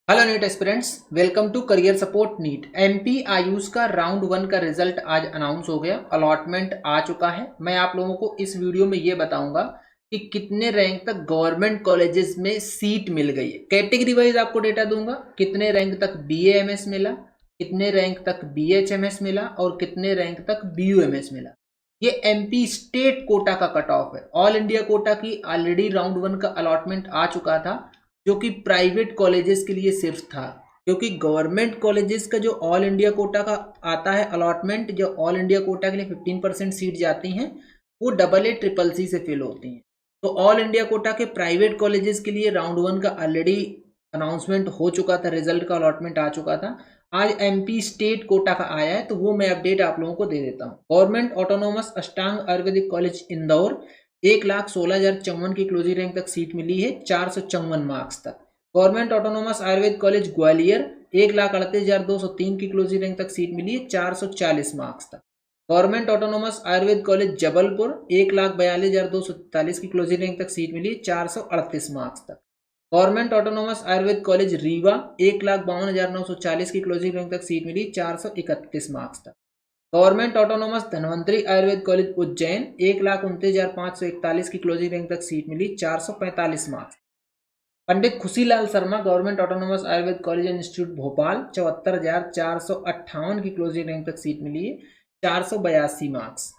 Hello NEET aspirants, welcome to career support NEET. MP AYUSH का round 1 का result आज announce हो गया। अलॉटमेंट आ चुका है। मैं आप लोगों को इस वीडियो में ये बताऊंगा कि कितने रैंक तक गवर्नमेंट कॉलेजेस में सीट मिल गई है। कैटेगरी वाइज आपको डेटा दूंगा, कितने रैंक तक बीएएमएस मिला, कितने रैंक तक बीएचएमएस मिला और कितने रैंक तक बीयूएमएस मिला। ये एमपी स्टेट कोटा का कट ऑफ है। ऑल इंडिया कोटा की ऑलरेडी राउंड 1 का अलॉटमेंट आ चुका था, जो कि प्राइवेट कॉलेजेस के लिए सिर्फ था, क्योंकि गवर्नमेंट कॉलेजेस का जो ऑल इंडिया कोटा का आता है अलॉटमेंट, जो ऑल इंडिया कोटा के लिए 15% सीट जाती हैं वो AA CCC से फिल होती हैं। तो ऑल इंडिया कोटा के प्राइवेट कॉलेजेस के लिए राउंड 1 का ऑलरेडी अनाउंसमेंट हो चुका था, रिजल्ट का अलॉटमेंट आ चुका था। आज एमपी स्टेट कोटा का आया है, तो वो मैं अपडेट आप लोगों को दे देता हूँ। गवर्नमेंट ऑटोनोमस अष्टांग आयुर्वेदिक कॉलेज इंदौर 1,16,054 की क्लोजिंग रैंक तक सीट मिली है, 454 मार्क्स तक। Government autonomous Ayurveda college Gwalior 1,38,203 की क्लोजिंग रैंक तक सीट मिली है, 440 मार्क्स तक। Government autonomous Ayurveda college Jabalpur 1,42,243 की क्लोजिंग रैंक तक सीट मिली है, 438 मार्क्स तक। Government autonomous Ayurveda college Rewa 1,52,940 की क्लोजिंग रैंक तक सीट मिली, 431 मार्क्स तक। Government autonomous Dhanvantari Ayurveda college Ujjain 1,29,541 की क्लोजिंग रैंक तक सीट मिली, 445 marks. Pandit Khushilal Sharma government autonomous Ayurveda college and institute Bhopal 74,458 की क्लोजिंग रैंक तक सीट मिली है, 482 marks.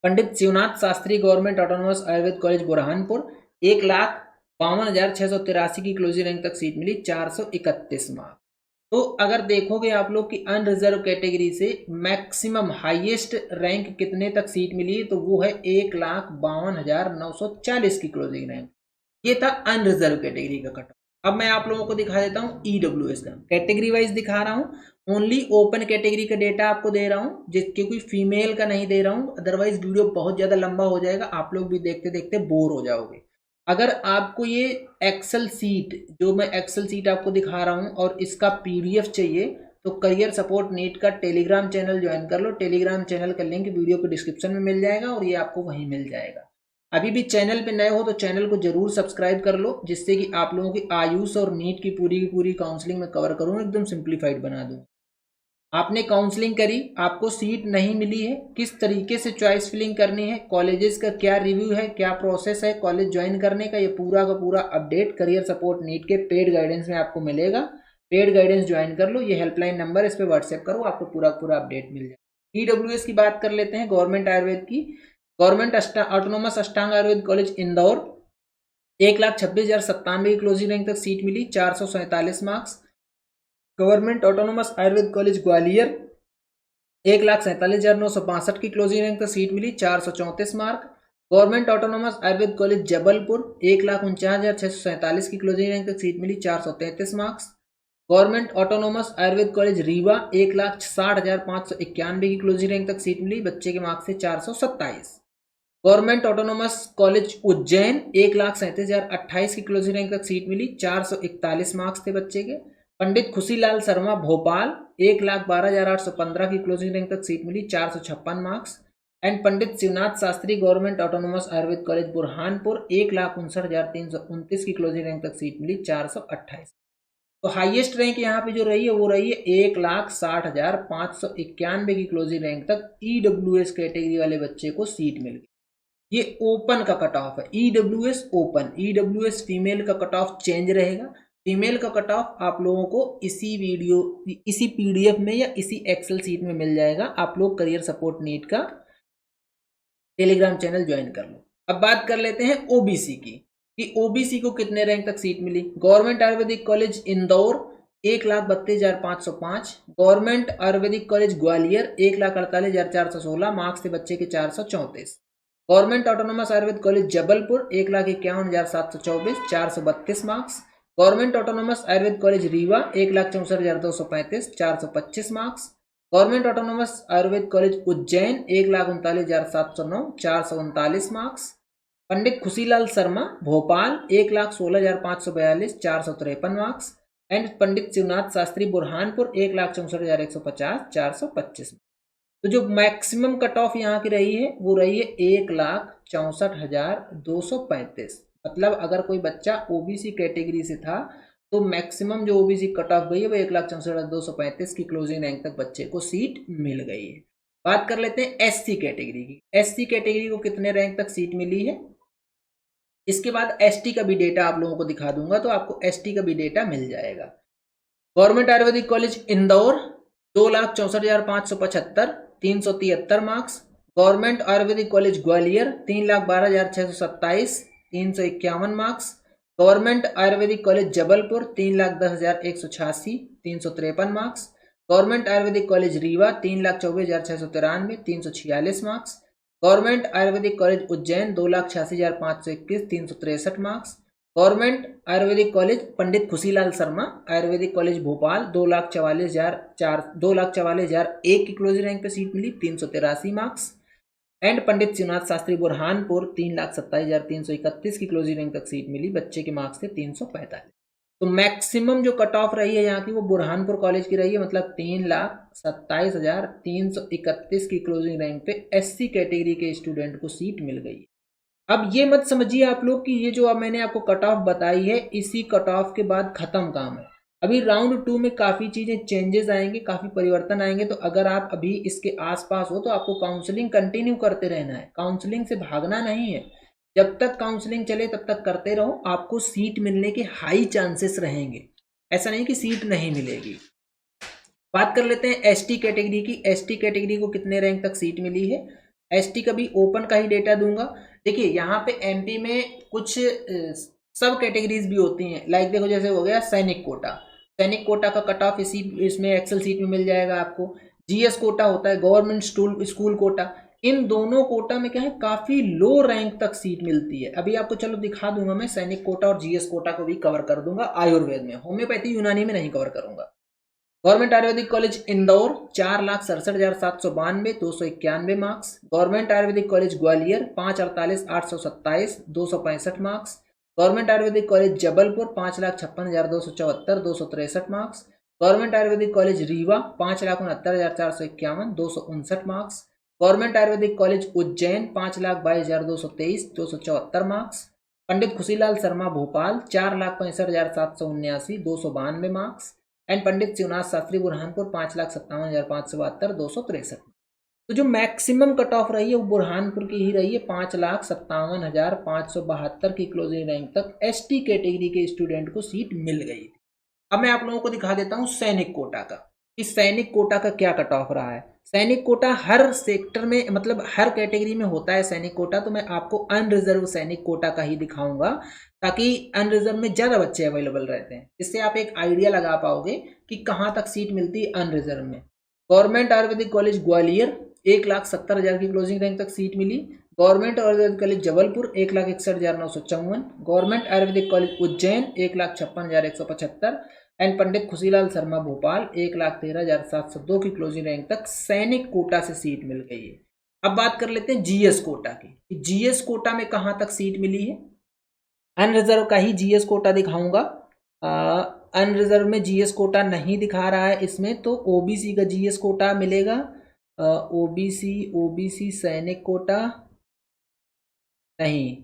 Pandit Shivnath Shastri government autonomous Ayurveda college Burhanpur 1,52,683 की क्लोजिंग रैंक तक सीट मिली, 431 मार्क्स। तो अगर देखोगे आप लोग कि अनरिजर्व कैटेगरी से मैक्सिमम हाईएस्ट रैंक कितने तक सीट मिली है, तो वो है 1,52,940 की क्लोजिंग रैंक। ये था अनरिजर्व कैटेगरी का कट ऑफ। अब मैं आप लोगों को दिखा देता हूँ ईडब्ल्यूएस का। कैटेगरी वाइज दिखा रहा हूँ, ओनली ओपन कैटेगरी का डेटा आपको दे रहा हूँ, जिसके कोई फीमेल का नहीं दे रहा हूँ, अदरवाइज वीडियो बहुत ज्यादा लंबा हो जाएगा, आप लोग भी देखते देखते बोर हो जाओगे। अगर आपको ये एक्सेल सीट, जो मैं एक्सेल सीट आपको दिखा रहा हूँ और इसका पीडीएफ चाहिए, तो करियर सपोर्ट नीट का टेलीग्राम चैनल ज्वाइन कर लो। टेलीग्राम चैनल का लिंक वीडियो के डिस्क्रिप्शन में मिल जाएगा और ये आपको वहीं मिल जाएगा। अभी भी चैनल पे नए हो तो चैनल को जरूर सब्सक्राइब कर लो, जिससे कि आप लोगों की आयुष और नीट की पूरी काउंसलिंग में कवर करूँ, एकदम सिंप्लीफाइड बना दूँ। आपने काउंसलिंग करी, आपको सीट नहीं मिली है, किस तरीके से चॉइस फिलिंग करनी है, कॉलेजेस का क्या रिव्यू है, क्या प्रोसेस है कॉलेज ज्वाइन करने का, ये पूरा का पूरा अपडेट करियर सपोर्ट नीट के पेड गाइडेंस में आपको मिलेगा। पेड गाइडेंस ज्वाइन कर लो, ये हेल्पलाइन नंबर, इस पर व्हाट्सएप करो, आपको पूरा अपडेट मिल जाएगा। ईडब्ल्यूएस की बात कर लेते हैं, गवर्नमेंट आयुर्वेद की। गवर्नमेंट ऑटोनोमस अष्टांग आयुर्वेद कॉलेज इंदौर 1,26,097 की क्लोजिंग रैंक तक सीट मिली, 447 marks. Government autonomous Ayurveda college Gwalior 1,47,962 की क्लोजिंग रैंक तक सीट मिली, 434 mark. Government autonomous Ayurveda college Jabalpur 1,49,647 की क्लोजिंग रैंक तक सीट मिली, 433 marks. Government autonomous Ayurveda college Rewa 1,60,591 की क्लोजिंग रैंक तक सीट मिली, बच्चे के मार्क्स से 427। गवर्नमेंट ऑटोनोमस कॉलेज उज्जैन 1,37,028 की क्लोजिंग रैंक तक सीट मिली, 441 मार्क्स थे बच्चे के। पंडित खुशीलाल शर्मा भोपाल 1,12,815 की क्लोजिंग रैंक तक सीट मिली, 456 marks. And Pandit Shivnath Shastri government autonomous Ayurveda college Burhanpur 1,59,329 की क्लोजिंग रैंक तक सीट मिली, 428। तो हाईएस्ट रैंक यहाँ पे जो रही है वो रही है 1,60,591 की क्लोजिंग रैंक तक ईडब्ल्यूएस कैटेगरी वाले बच्चे को सीट मिल गई। ये ओपन का कट ऑफ है, ईडब्ल्यूएस ओपन। ईडब्ल्यूएस फीमेल का कट ऑफ चेंज रहेगा। फीमेल का कट ऑफ आप लोगों को इसी पीडीएफ में या इसी एक्सेल सीट में मिल जाएगा। आप लोग करियर सपोर्ट नीट का टेलीग्राम चैनल ज्वाइन कर लो। अब बात कर लेते हैं ओबीसी की, कि ओबीसी को कितने रैंक तक सीट मिली। Government Ayurvedic college Indore 1,32,505। Government Ayurvedic college Gwalior 1,48,416 marks थे बच्चे के, 434। Government autonomous Ayurveda college Jabalpur 1,51,724 432 marks. Government autonomous Ayurveda college Rewa 1,64,235 425 marks. Government autonomous Ayurveda college Ujjain 1,39,709 439 marks. Pandit Khushilal Sharma Bhopal 1,16,542 453 marks. And Pandit Shivnath Shastri Burhanpur 1,64,150 425। तो जो मैक्सिमम कट ऑफ यहाँ की रही है वो रही है 1,64,235। मतलब अगर कोई बच्चा ओबीसी कैटेगरी से था तो मैक्सिमम जो ओबीसी कट ऑफ गई है वो 1,64,235 की क्लोजिंग रैंक तक बच्चे को सीट मिल गई है। बात कर लेते हैं एससी कैटेगरी की। एससी कैटेगरी को कितने रैंक तक सीट मिली है। इसके बाद एसटी का भी डेटा आप लोगों को दिखा दूंगा, तो आपको एसटी का भी डेटा मिल जाएगा। Government Ayurvedic college Indore 2,64,575 373 marks. Government Ayurvedic college Gwalior 3,12,627 351 marks. Government Ayurvedic college Jabalpur 3,10,186 353 marks. Government Ayurvedic college Rewa 3,24,693 346 marks. Government Ayurvedic college Ujjain 2,86,521 363 marks. Government Ayurvedic college Pandit Khushilal Sharma Ayurvedic college Bhopal 2,44,001 की क्लोजिंग रैंक पे सीट मिली 383 मार्क्स। एंड पंडित शिवनाथ शास्त्री बुरहानपुर 3,27,331 की क्लोजिंग रैंक तक सीट मिली, बच्चे के मार्क्स थे 345। तो मैक्सिमम जो कट ऑफ रही है यहाँ की वो बुरहानपुर कॉलेज की रही है, मतलब 3,27,331 की क्लोजिंग रैंक पे एससी कैटेगरी के स्टूडेंट को सीट मिल गई। अब ये मत समझिए आप लोग कि ये जो अब मैंने आपको कट ऑफ बताई है इसी कट ऑफ के बाद खत्म काम है। अभी राउंड 2 में काफ़ी चीज़ें चेंजेस आएंगे, काफ़ी परिवर्तन आएंगे। तो अगर आप अभी इसके आसपास हो तो आपको काउंसलिंग कंटिन्यू करते रहना है, काउंसलिंग से भागना नहीं है। जब तक काउंसलिंग चले तब तक करते रहो, आपको सीट मिलने के हाई चांसेस रहेंगे, ऐसा नहीं कि सीट नहीं मिलेगी। बात कर लेते हैं एसटी कैटेगरी की। एसटी कैटेगरी को कितने रैंक तक सीट मिली है। एसटी का भी ओपन का ही डेटा दूंगा। देखिए यहाँ पे एमपी में कुछ सब कैटेगरीज भी होती हैं, लाइक देखो जैसे हो गया सैनिक कोटा। सैनिक कोटा का कट ऑफ इसमें एक्सेल सीट में मिल जाएगा आपको। जीएस कोटा होता है गवर्नमेंट स्कूल कोटा। इन दोनों कोटा में क्या है, काफी लो रैंक तक सीट मिलती है। अभी आपको चलो दिखा दूंगा मैं, सैनिक कोटा और जीएस कोटा को भी कवर कर दूंगा आयुर्वेद में, होम्योपैथी यूनानी में नहीं कवर करूंगा। Government Ayurvedic college Indore 4,67,492 291 marks. Government Ayurvedic college Gwalior 5,48,827 265 marks. Government Ayurvedic college Jabalpur 5,56,274 263 marks. Government Ayurvedic college Rewa 5,69,451 259 marks. Government Ayurvedic college Ujjain 5,22,223 274 marks. Pandit Khushilal Sharma Bhopal 4,65,779 292 marks. And Pandit Shivnath Shastri Burhanpur 5,57,572 263। तो जो मैक्सिमम कट ऑफ रही है वो बुरहानपुर की ही रही है, 5,57,572 की क्लोजिंग रैंक तक एसटी कैटेगरी के स्टूडेंट को सीट मिल गई। अब मैं आप लोगों को दिखा देता हूँ सैनिक कोटा का, इस सैनिक कोटा का क्या कट ऑफ रहा है। सैनिक कोटा हर सेक्टर में, मतलब हर कैटेगरी में होता है सैनिक कोटा। तो मैं आपको अनरिजर्व सैनिक कोटा का ही दिखाऊंगा, ताकि अनरिजर्व में ज़्यादा बच्चे अवेलेबल रहते हैं, इससे आप एक आइडिया लगा पाओगे कि कहाँ तक सीट मिलती है अनरिजर्व में। गवर्नमेंट आयुर्वेदिक कॉलेज ग्वालियर 1,70,000 की क्लोजिंग रैंक तक सीट मिली। Government Ayurvedic college Jabalpur 1,61,954। Government Ayurvedic college Ujjain 1,56,175 and Pandit Khushilal Sharma Bhopal 1,13,702 की क्लोजिंग रैंक तक सैनिक कोटा से सीट मिल गई है। अब बात कर लेते हैं जीएस कोटा की। जीएस कोटा में कहाँ तक सीट मिली है। अनरिजर्व का ही जीएस कोटा दिखाऊंगा। अनरिजर्व में जीएस कोटा नहीं दिखा रहा है इसमें, तो ओबीसी का जीएस कोटा मिलेगा। ओबीसी सैनिक कोटा नहीं,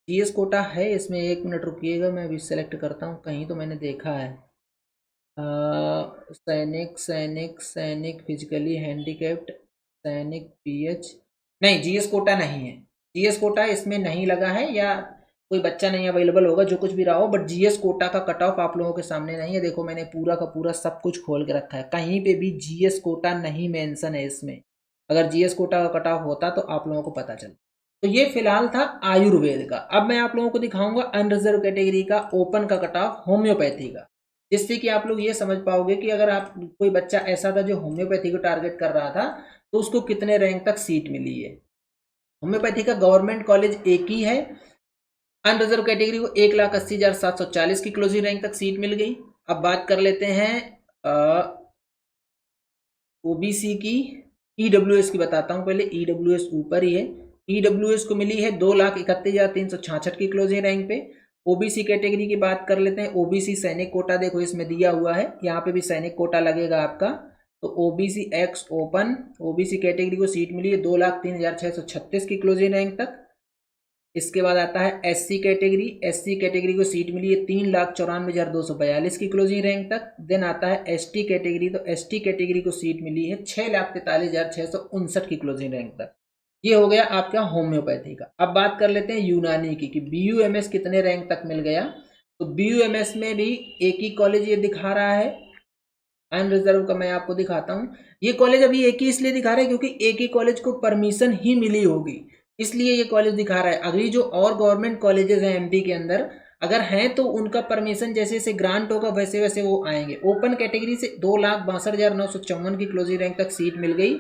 जीएस कोटा है इसमें। 1 मिनट रुकिएगा, मैं अभी सेलेक्ट करता हूँ, कहीं तो मैंने देखा है। सैनिक फिजिकली हैंडीकैप्ड सैनिक पीएच, नहीं जीएस कोटा नहीं है। जीएस कोटा इसमें नहीं लगा है, या कोई बच्चा नहीं अवेलेबल होगा, जो कुछ भी रहा हो। बट जीएस कोटा का कट ऑफ आप लोगों के सामने नहीं है। देखो मैंने पूरा का पूरा सब कुछ खोल के रखा है, कहीं पे भी जीएस कोटा नहीं मेंशन है इसमें। अगर जीएस कोटा का कट ऑफ होता तो आप लोगों को पता चलता। तो ये फिलहाल था आयुर्वेद का। अब मैं आप लोगों को दिखाऊंगा अनरिजर्व कैटेगरी का ओपन का कट ऑफ होम्योपैथी का, जिससे कि आप लोग ये समझ पाओगे कि अगर आप कोई बच्चा ऐसा था जो होम्योपैथी को टारगेट कर रहा था तो उसको कितने रैंक तक सीट मिली है। होम्योपैथी का गवर्नमेंट कॉलेज एक ही है। अनरिजर्व कैटेगरी को 1,80,740 की क्लोजिंग रैंक तक सीट मिल गई। अब बात कर लेते हैं ओबीसी की। ईडब्ल्यूएस की बताता हूं पहले, ईडब्ल्यूएस ऊपर ही है। ईडब्ल्यूएस को मिली है 2,31,366 की क्लोजिंग रैंक पे। ओबीसी कैटेगरी की बात कर लेते हैं। ओबीसी सैनिक कोटा देखो इसमें दिया हुआ है, यहाँ पे भी सैनिक कोटा लगेगा आपका। तो OBC x open OBC category को सीट मिली है 2,03,636 की क्लोजिंग रैंक तक। इसके बाद आता है एससी कैटेगरी। एससी कैटेगरी को सीट मिली है 3,94,242 की क्लोजिंग रैंक तक। देन आता है एसटी कैटेगरी, तो एसटी कैटेगरी को सीट मिली है 6,43,659 की क्लोजिंग रैंक तक। ये हो गया आपका होम्योपैथी का। अब बात कर लेते हैं यूनानी की कि बीयूएमएस कितने रैंक तक मिल गया। तो बीयूएमएस में भी एक ही कॉलेज ये दिखा रहा है, अन रिजर्व का मैं आपको दिखाता हूँ। ये कॉलेज अभी एक ही इसलिए दिखा रहा है क्योंकि एक ही कॉलेज को परमिशन ही मिली होगी, इसलिए ये कॉलेज दिखा रहा है। अगली जो और गवर्नमेंट कॉलेजेस हैं एमपी के अंदर अगर हैं तो उनका परमिशन जैसे जैसे ग्रांट होगा वैसे वैसे वो आएंगे। ओपन कैटेगरी से 2,62,954 की क्लोजिंग रैंक तक सीट मिल गई।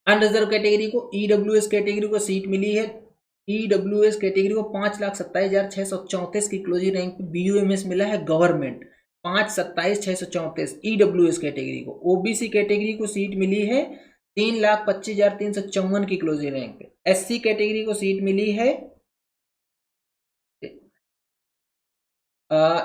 अनरिजर्व कैटेगरी को ईडब्ल्यूएस कैटेगरी को सीट मिली है। ईडब्ल्यूएस कैटेगरी को 5,27,634 की क्लोजिंग रैंक पे बीयूएमएस मिला है गवर्नमेंट, 5,27,634 ईडब्ल्यूएस कैटेगरी को। ओबीसी कैटेगरी को सीट मिली है 3,25,354 की क्लोजिंग रैंक पे। एससी कैटेगरी को सीट मिली है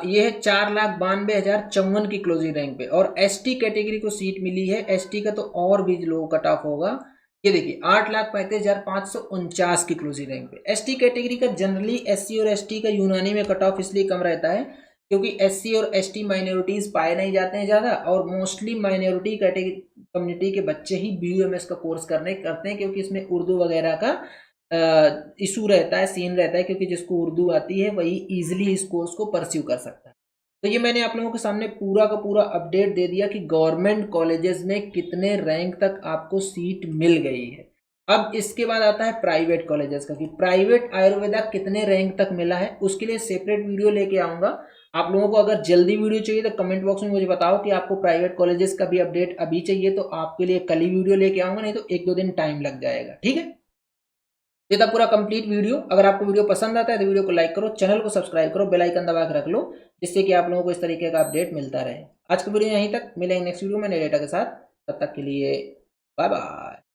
ये है 4,92,054 की क्लोजिंग रैंक पे। और एसटी कैटेगरी को सीट मिली है, एसटी का तो और भी लो कट ऑफ होगा, ये देखिए 8,35,549 की क्लोजिंग रैंक पे। एसटी कैटेगरी का जनरली एससी और एसटी का यूनानी में कट ऑफ इसलिए कम रहता है क्योंकि एससी और एसटी माइनॉरिटीज पाए नहीं जाते हैं ज़्यादा, और मोस्टली माइनॉरिटी कैटेगरी कम्युनिटी के बच्चे ही बीयूएमएस का कोर्स करते हैं क्योंकि इसमें उर्दू वगैरह का इशू रहता है, सीन रहता है, क्योंकि जिसको उर्दू आती है वही इजीली इस कोर्स को परस्यू कर सकता है। तो ये मैंने आप लोगों के सामने पूरा का पूरा अपडेट दे दिया कि गवर्नमेंट कॉलेजेस में कितने रैंक तक आपको सीट मिल गई है। अब इसके बाद आता है प्राइवेट कॉलेजेस का कि प्राइवेट आयुर्वेदा कितने रैंक तक मिला है। उसके लिए सेपरेट वीडियो लेके आऊंगा। आप लोगों को अगर जल्दी वीडियो चाहिए तो कमेंट बॉक्स में मुझे बताओ कि आपको प्राइवेट कॉलेजेस का भी अपडेट अभी चाहिए, तो आपके लिए कल ही वीडियो लेके आऊंगा, नहीं तो 1-2 दिन टाइम लग जाएगा। ठीक है, ये था पूरा कंप्लीट वीडियो। अगर आपको वीडियो पसंद आता है तो वीडियो को लाइक करो, चैनल को सब्सक्राइब करो, बेल आइकन दबा के रख लो, जिससे कि आप लोगों को इस तरीके का अपडेट मिलता रहे। आज की वीडियो यहीं तक, मिलेंगे नेक्स्ट वीडियो में नए डेटा के साथ। तब तक के लिए बाय बाय।